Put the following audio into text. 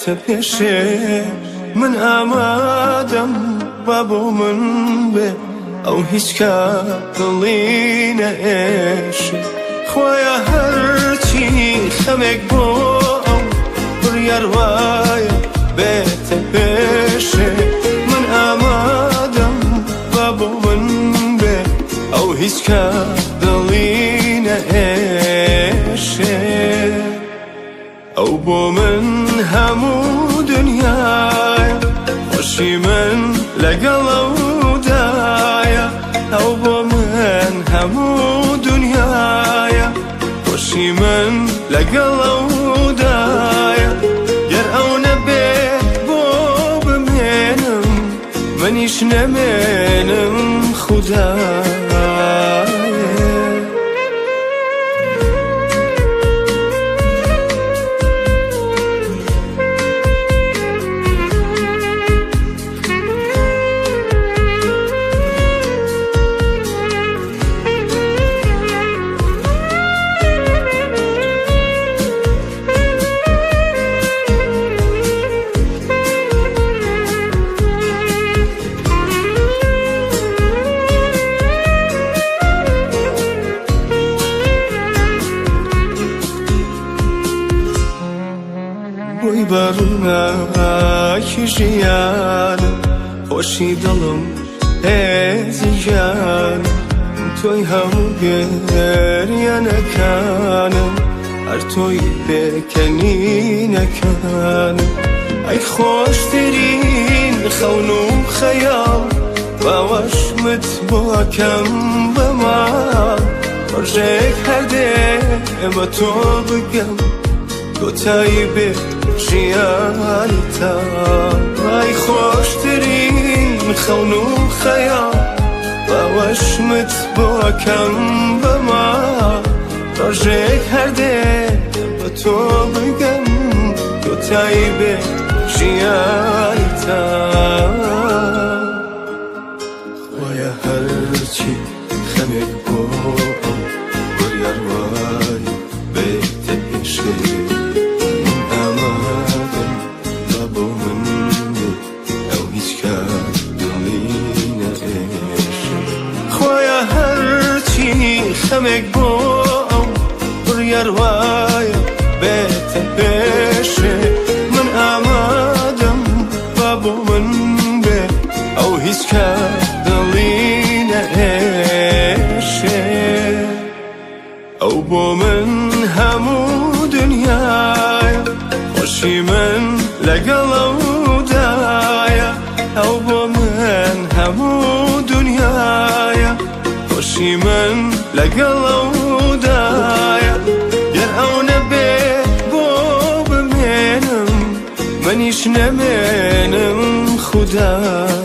بێتە پێشێ من ئامادەم با بۆ من بێ ئەو هیچ کات دڵی نەئێشێ خۆیە هەرچی خەمێک بۆ ئەو بڕیار وایە بێتە پێشێ من ئامادەم با بۆ من بێ ئەو هیچ کات دڵی نەئێشێ ئەو بۆ من هەموو دنیایە خۆشی من لەگەڵ ئەودایە ئەو بۆ من هەموو دنیایە خۆشی من لەگەڵ ئەودایە گەر ئەو نەبێت بۆ بمێنم منیش نەمێنم خودایە بۆی بەڕووناکی ژیانم خۆشی دڵم هێزی ژیانم تۆی هەموو گەریانەکانم هەر تۆی پێکەنینەکانم ئەی خۆشترین خەون و خەیاڵ باوەشمت بۆ ئەکەم بە ماڵ ڕۆژێک هەردێ بە تۆ بگەم کۆتایی بێ ژیانی تا ئای خۆشترین خەون و خەیاڵ باوەشمت بۆ ئەکەم بە ماڵ ڕۆژێک هەردێ بە تۆ بگەم کۆتایی بێ ژیانی تا خۆیە هەرچی خەمێک بۆ ئەو بڕیار وای بێتە پێشێ خەمێک بۆ ئەو بڕیار وایە بێتە پێشێ من ئامادەم با بۆ من بێ ئەو هیچ کات دڵی نەئێشێ ئەو بۆ من هەموو دنیایە خۆشی من لەگەڵ ئەودایە ئەو بۆ من هەموو دنیایە خۆشی من لەگەڵ ئەودایە گەر ئەو نەبێت بۆ بمێنم منیش نەمێنم خودایە